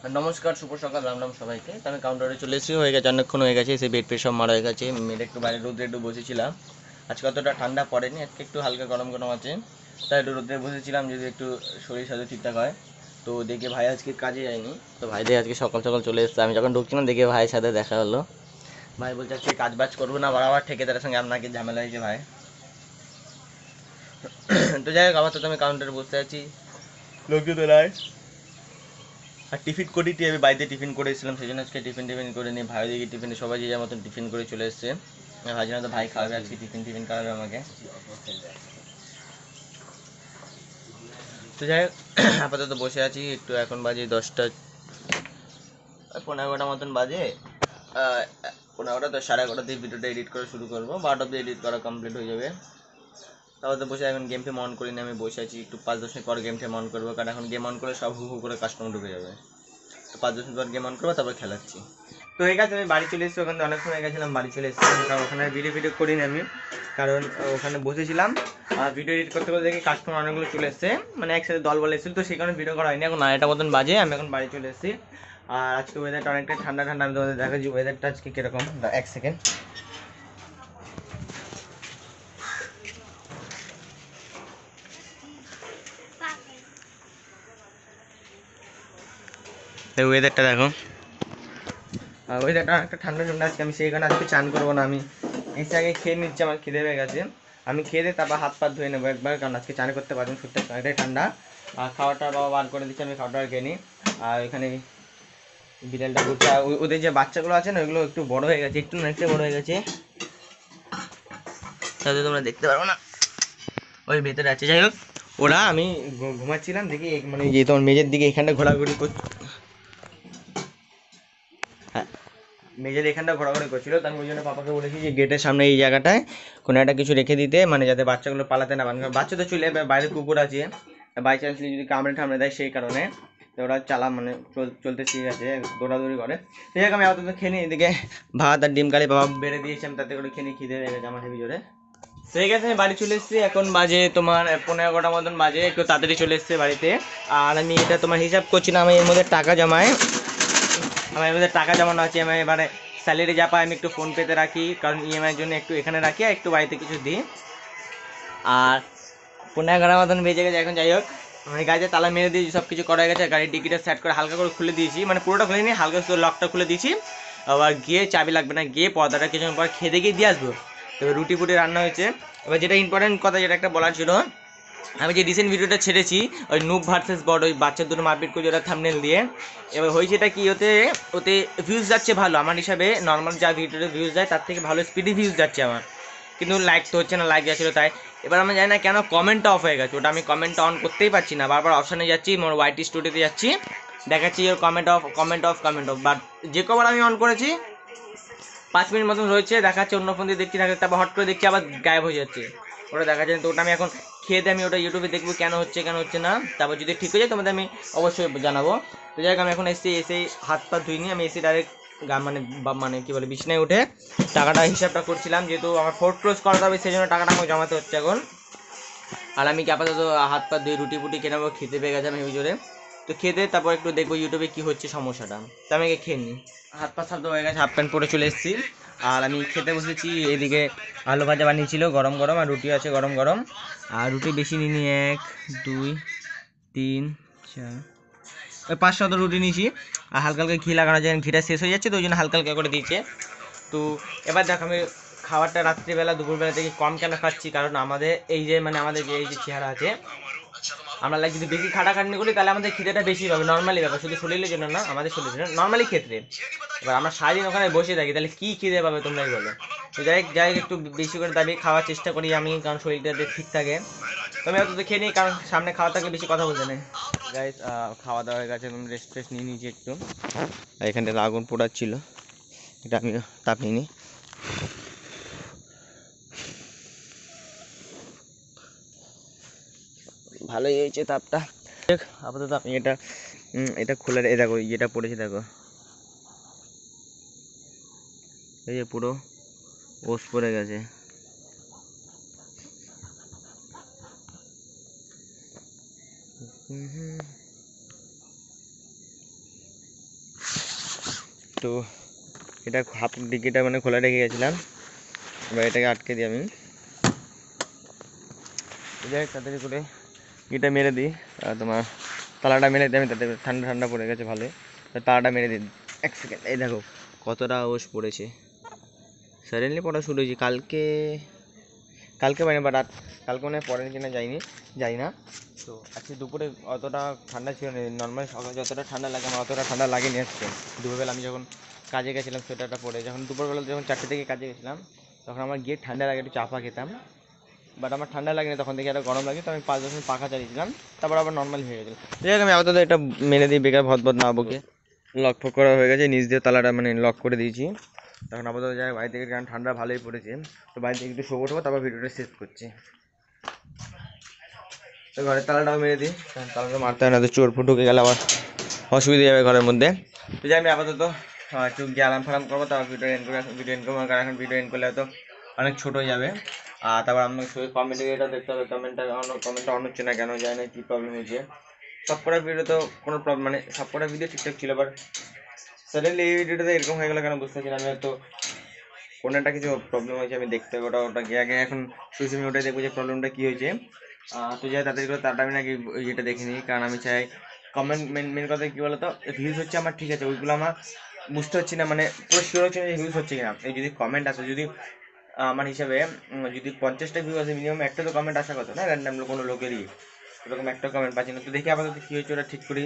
নমস্কার, শুভ সকাল, রাম রাম সবাইকে। তো আমি কাউন্টারে চলে এসেছি, হয়ে গেছে অনেকক্ষণ হয়ে গেছে, সেই বেড পেড সব মারা হয়ে গেছে। মেয়েটা একটু বাইরে রোদ্রে একটু বসেছিলাম। আজকে অতটা ঠান্ডা পড়েনি, আজকে একটু হালকা গরম গরম আছে, তাই একটু রোদ্রে বসেছিলাম যদি একটু শরীর স্বাস্থ্য ঠিকঠাক হয়। তো দেখে ভাই আজকে কাজে যায়নি, তো ভাই দিয়ে আজকে সকাল সকাল চলে এসেছে। আমি যখন ঢুকছিলাম দেখে ভাইয়ের সাথে দেখা হলো। ভাই বলছে আজকে কাজ বাজ করবো না, বারবার ঠিকাদারের সঙ্গে আপনাকে ঝামেলা হয়েছে ভাই। তো যাই হোক, আবার তো আমি কাউন্টারে বসে আছি, লোকজন তো নাই। আর টিফিন করি, আমি বাড়িতে টিফিন করে এসেছিলাম, সেই জন্য আজকে টিফিন করে নিই। ভাই দিকে টিফিনে সবাই যে যার মতন টিফিন করে চলে এসছে। ভাই জানো তো, ভাই খাওয়াবে আজকে, টিফিন খাওয়াবে আমাকে। তো যাই হোক, আপাতত বসে আছি একটু। এখন বাজে 10টা 15-11 মতন বাজে। 15টা 10, 11:30 দিয়ে ভিডিওটা এডিট করা শুরু করবো, 12টা অব্দি এডিট করা কমপ্লিট হয়ে যাবে। তারপর তো বসে এখন গেম ফেম অন করিনি, আমি বসে আছি, একটু 5-10 মিনিট পর গেম ফেম অন করবো, কারণ এখন গেম অন করে সব হু হু করে কাস্টমার ঢুকে যাবে। তো 5-10 মিনিট পর গেম অন করবো, তারপর খেলাচ্ছি। তো এই কাছে আমি বাড়ি চলে এসেছি, ওখানে অনেকক্ষণ হয়ে গেছিলাম, বাড়ি চলে এসেছিলাম, কারণ ওখানে ভিডিও করিনি আমি, কারণ ওখানে বসেছিলাম। আর ভিডিও এডিট করতে করতে দেখি কাস্টমার অনেকগুলো চলে এসছে, মানে একসাথে দল বলে এসেছিল, তো সেই কারণে ভিডিও করা হয়নি। এখন 9টা মতন বাজে, আমি এখন বাড়ি চলে এসেছি। আর আজকে ওয়েদারটা অনেকটা ঠান্ডা ঠান্ডা, আমি তোমাদের দেখাচ্ছি ওয়েদারটা আজকে কীরকম। 1 সেকেন্ড। ওয়েদারটা দেখো, ওয়েদারটা অনেকটা ঠান্ডা ঠান্ডা আজকে। আমি সেই কারণে আজকে চান করবো না, আমি এসে আগে খেয়ে নিচ্ছি, আমার খিদে পেয়ে গেছে। আমি খেয়ে দিয়ে তারপর হাত পা ধুয়ে নেবো একবার, কারণ আজকে চান করতে পারবেন, শরীরটা অনেকটাই ঠান্ডা। আর খাওয়াটা বাবা বার করে দিচ্ছি, আমি খাওয়াটা খেয়ে নিই। আর এখানে বিড়ালটা ঘুরছে, আর ওদের যে বাচ্চাগুলো আছে না, ওইগুলো একটু বড় হয়ে গেছে, একটু অনেকটা বড় হয়ে গেছে, তাহলে তোমরা দেখতে পারবো না, ওই ভেতরে আছে। যাই হোক, ওরা আমি ঘুমাচ্ছিলাম দেখি, মানে যে তোমার মেজের দিকে এখানটা ঘোরাঘুরি করছে। হ্যাঁ, মেজের এখানটা ঘোরাঘুরি করছিল, তো আমি ওই জন্য পাপাকে বলেছি যে গেটের সামনে এই জায়গাটায় কোনো একটা কিছু রেখে দিতে, মানে যাতে বাচ্চাগুলো পালাতে না পারে, কারণ বাচ্চা তো চলে যাবে, বাইরে কুকুর আছে, বাই চান্সলি যদি কামড়ে ঠামড়ে দেয়, সেই কারণে। তো ওরা মানে চলতে ঠিক আছে, দৌড়াদৌড়ি করে। তো যাই হোক, আমি আপাতত খেয়ে নিই, এদিকে ভাত আর ডিম কারি বাবা বেড়ে দিয়েছি, আমি তাতে করে খেয়ে নিই, খিদে লেগে গেছে আমার হেবি জোরে। তো এই গেছে, আমি বাড়ি চলে এসেছি, এখন বাজে তোমার 15-11 মতন বাজে, একটু তাড়াতাড়ি চলে এসেছে বাড়িতে। আর আমি এটা তোমার হিসাব করছি না, আমি এর মধ্যে টাকা জমাই, আমার এর মধ্যে টাকা জমানো আছে। আমি এবারে স্যালারি যা পাই আমি একটু ফোনপেতে রাখি, কারণ ইএমআইয়ের জন্য একটু এখানে রাখি, আর একটু বাড়িতে কিছু দিই। আর 15-11 মতন বেজে গেছে এখন। যাই হোক, আমি গাড়িতে তালা মেরে দিয়েছি, সব কিছু করা গেছে, গাড়ির ডিকিটা সেট করে হালকা করে খুলে দিয়েছি, মানে পুরোটা খুলে নিই, হালকা করে লকটা খুলে দিয়েছি। আবার গিয়ে চাবি লাগবে না, গিয়ে পর্দাটা কিছুক্ষণ পর খেতে গিয়ে দিয়ে আসবো। এবার রুটি ফুটি রান্না হয়েছে। এবার যেটা ইম্পর্টেন্ট কথা, যেটা একটা বলার ছিল, আমি যে রিসেন্ট ভিডিওটা ছেড়েছি, ওই নুব ভার্সেস বড়, ওই বাচ্চা দুটো মারপিট করে ওরা থাম্বনেল দিয়ে, এবার হয়েছে এটা কি, ওতে ওতে ভিউজ যাচ্ছে ভালো, আমার হিসাবে নর্মাল যা ভিডিওতে ভিউজ যায় তার থেকে ভালো স্পিডি ভিউজ যাচ্ছে আমার, কিন্তু লাইক তো হচ্ছে না, লাইক যাচ্ছিলো তাই। এবার আমি জানি না কেন কমেন্টটা অফ হয়ে গেছে, ওটা আমি কমেন্টটা অন করতেই পারছি না, বারবার অপশানে যাচ্ছি, মোর ওয়াইটি স্টুডিওতে যাচ্ছি, দেখাচ্ছি ওর comment of comment of comment of, but যে কবার আমি অন করেছি 5 মিনিট মতন রয়েছে, দেখাচ্ছে অন্য ফোন দিয়ে দেখছি, তারপর হট করে দেখছি আবার গায়েব হয়ে যাচ্ছে, ওটা দেখাচ্ছে। তো ওটা আমি এখন খেয়ে দিয়ে আমি ওটা ইউটিউবে দেখবো কেন হচ্ছে না, তারপর যদি ঠিক হয়ে যায় তোমাদের আমি অবশ্যই জানাবো। তো যাই হোক, আমি এখন এসেই হাত পা ধুইনি, আমি এসে ডাইরেক্ট মানে কী বলে বিছনায় উঠে টাকাটা হিসাবটা করছিলাম, যেহেতু আমার ফোর্ট ক্লোজ করাতে হবে, সেই জন্য টাকাটা আমাকে জমাতে হচ্ছে এখন। আর আমি কি আপাতত হাত পা ধুয়ে রুটি ফুটি খেয়ে নেবো, খেতে পেয়ে গেছে আমি হেবি জোরে। তো খেতে তারপর একটু দেখবো ইউটিউবে কী হচ্ছে সমস্যাটা, তো আমি খেয়ে নিই। হাত পা শব্দ হয়ে গেছে, হাফ প্যান্ট পরে চলে এসেছি, আর আমি খেতে বসেছি। এদিকে আলু ভাজা বানিয়েছিল গরম গরম, আর রুটি আছে গরম গরম, আর রুটি বেশি নিই, 1 2 3 4 ওই 5-7 রুটি নিয়েছি। আর হালকা হালকা ঘি লাগানো যায়, ঘিটা শেষ হয়ে যাচ্ছে, তো ওই জন্য হালকা হালকা করে দিয়েছে। তো এবার দেখো, আমি খাবারটা রাত্রিবেলা দুপুরবেলা থেকে কম কেন খাচ্ছি, কারণ আমাদের এই যে মানে আমাদের যে এই যে চেহারা আছে, আমরা লাইক যদি বেশি খাটাখাটনি করি তাহলে আমাদের খিদেটা বেশি হবে, নর্মালি ব্যাপার, শুধু শরীরের জন্য না, আমাদের শরীরের জন্য নর্মালি ক্ষেত্রে। এবার আমরা সারাদিন ওখানে বসে থাকি, তাহলে কী খিদে পাবে তোমরাই বলো। তো যাই একটু বেশি করে দাবি খাওয়ার চেষ্টা করি আমি, কারণ শরীরটা ঠিক থাকে। তো আমি অত তো খেয়ে নিই, কারণ সামনে খাওয়া থাকলে বেশি কথা বলতে নেই। গাইস, খাওয়া দাওয়া হয়ে গেছে, আমি রেস্ট ফ্রেস্ট নিয়ে নিয়েছি একটু, আর এখানটাতে আগুন পোড়াচ্ছিল, এটা আমি তাপিয়ে নিই। ভালোই হয়েছে তাপটা। আপাতত আমি এটা খোলা, এ দেখো ইয়েটা পড়েছে, দেখো এই যে পুরো ওস পড়ে গেছে। একটু এটা হাফ ডিকিটা মানে খোলা রেখে গেছিলাম, এবার এটাকে আটকে দিই আমি। যাই তাড়াতাড়ি করে এটা মেরে দিই, তোমার তালাটা মেরে দিই আমি, তাতে ঠান্ডা ঠান্ডা পড়ে গেছে ভালোই। তালাটা মেরে দিই, 1 সেকেন্ড। এই দেখো কতটা ওস পড়েছে, সাডেনলি পড়া শুরু হয়েছে। কালকে মানে বা রাত, কালকে মানে পড়েন কিনা যাই না। তো আজকে দুপুরে অতটা ঠান্ডা ছিল না, নর্মাল সকালে যতটা ঠান্ডা লাগে আমার অতটা ঠান্ডা লাগেনি আজকে। দুপুরবেলা আমি যখন কাজে গেছিলাম সোয়েটারটা পরে, যখন দুপুরবেলা যখন 4টে থেকে কাজে গেছিলাম তখন আমার গিয়ে ঠান্ডা লাগে, একটু চাপা খেতাম, বাট আমার ঠান্ডা লাগেনি, তখন থেকে একটা গরম লাগে। তো আমি 5-10 মিনিট পাখা চালিয়েছিলাম, তারপর আবার নর্মাল হয়ে গেছিলো। যাই হোক আমি আপাতত এটা মেরে দিই, বেকার ভদ না বকে। লক ফক করা হয়ে গেছে, নিচ দিয়ে তালাটা মানে লক করে দিয়েছি। তখন আপাতত যাই বাড়ি থেকে, কারণ ঠান্ডা ভালোই পড়েছে, তো বাড়ি থেকে একটু শোবো, তারপর ভিডিওটা শেষ করছি। তো ঘরের তালাটাও মেরে দিই, কারণ তালাটা মারতে হয় না, তো চোর ফুট ঢুকে গেলে আবার অসুবিধা যাবে ঘরের মধ্যে। তো যাই আমি আপাতত একটু গিয়ে আরাম ফারাম করবো, তারপর ভিডিও এন্ড করবো, কারণ এখন ভিডিও এন্ড করলে হয়তো অনেক ছোটো হয়ে যাবে। আর তারপর আপনার কমেন্টে এটা দেখতে হবে, কমেন্টটা অন হচ্ছে না কেন, জানি না কী প্রবলেম হয়েছে। সব কটা ভিডিও তো কোনো প্রবলেম, মানে সব কটা ভিডিও ঠিকঠাক ছিল, বাট সাডেনলি এই ভিডিওটাতে এরকম হয়ে গেলো কেন বুঝতে পারছি না। আমি হয়তো কোনো একটা কিছু প্রবলেম হয়েছে, আমি দেখতে হবে ওটা গিয়ে আগে, এখন সোশ্যাল মিডিয়ায় দেখবো যে প্রবলেমটা কী হয়েছে। তো যাই তাড়াতাড়ি করে তারটা আমি নাকি ইয়েটা দেখে নিই, কারণ আমি চাই কমেন্ট, মেন কথা কী বলো তো, ভিউজ হচ্ছে আমার ঠিক আছে, ওইগুলো আমার বুঝতে পারছি না, মানে পুরো শিওর হচ্ছে না যে ভিউজ হচ্ছে কিনা। এই যদি কমেন্ট আসে, যদি আমার হিসাবে যদি 50টা ভিউ আছে, মিনিমাম একটা তো কমেন্ট আসার কথা না, র্যান্ডাম কোনো লোকেরই, এরকম একটা কমেন্ট পাচ্ছি না। তো দেখি আপাতত কী হয়েছে ওটা ঠিক করি,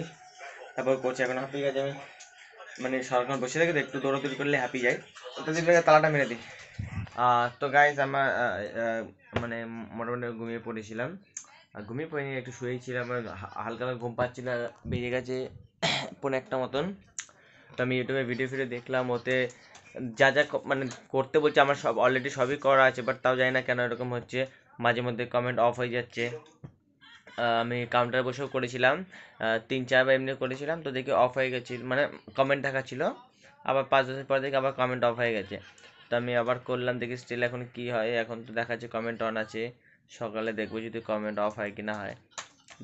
তারপর করছি। এখন হ্যাপি গেছে, আমি মানে সারাক্ষণ বসে থেকে একটু দৌড়াদৌড়ি করলে হ্যাপি যাই। তো দেখবে তালাটা মেরে দিই। তো গাইজ আমার মানে মোটামুটি ঘুমিয়ে পড়েছিলাম, আর ঘুমিয়ে পড়ে নিয়ে একটু শুয়েছিলাম, আমার হালকা ঘুম পাচ্ছিল, বেজে গেছে 1:45 মতন। তো আমি ইউটিউবে ভিডিও দেখলাম, ওতে যা যা মানে করতে বলছে আমার সব অলরেডি সবই করা আছে, বাট তাও জানি না কেন এরকম হচ্ছে, মাঝে মধ্যে কমেন্ট অফ হয়ে যাচ্ছে। আমি কাউন্টারে বসেও করেছিলাম, 3-4 বার এমনি করেছিলাম, তো দেখি অফ হয়ে গেছে, মানে কমেন্ট দেখাচ্ছিল, আবার 5-10 মিনিট পর দেখি আবার কমেন্ট অফ হয়ে গেছে। তো আমি আবার করলাম, দেখি স্টিল এখন কি হয়, এখন তো দেখাচ্ছে কমেন্ট অন আছে। সকালে দেখবো যদি কমেন্ট অফ হয় কি না হয়,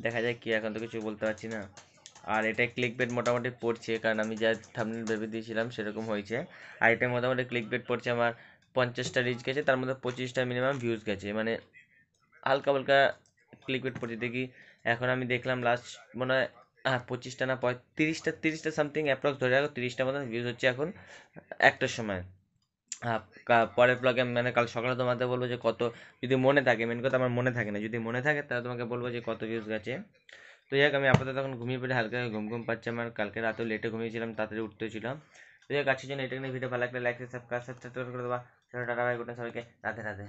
দেখা যায় কি, এখন তো কিছু বলতে পারছি না। আর এটা ক্লিক বেট মোটামুটি পড়ছে, কারণ আমি যা থাম্বনেল ভেবে দিয়েছিলাম সেরকম হয়েছে। আর এটা মোটামুটি ক্লিক বেট পড়ছে আমার, 50টা রিচ গেছে, তার মধ্যে 25টা মিনিমাম ভিউজ গেছে, মানে হালকা হালকা ক্লিক বেট পড়ছে। দেখি এখন আমি দেখলাম লাস্ট মনে হয় 25টা না 30টা সামথিং অ্যাপ্রক্স ধরে রাখো, 30টা মতন ভিউজ হচ্ছে এখন একটার সময়। হ্যাঁ, পরের ব্লগে আমি মানে কাল সকালে তোমাদের বলবো যে কত, যদি মনে থাকে, মেন কথা আমার মনে থাকে না, যদি মনে থাকে তাহলে তোমাকে বলবো যে কত ভিউজ গেছে। তো যাই হোক আমি আপাতত এখন ঘুমিয়ে পড়ে, হালকা ঘুম পাচ্ছে আমার, কালকে রাতেও লেটে ঘুমিয়েছিলাম, তাড়াতাড়ি উঠতে ছিল। তো যাই হোক আজকের জন্য এটা নিয়ে ভিডিও ভালো লাগলে লাইক সাবস্ক্রাইব করে দেবা। টাটা বাই, গুড নাইট সবাইকে, রাধে রাধে।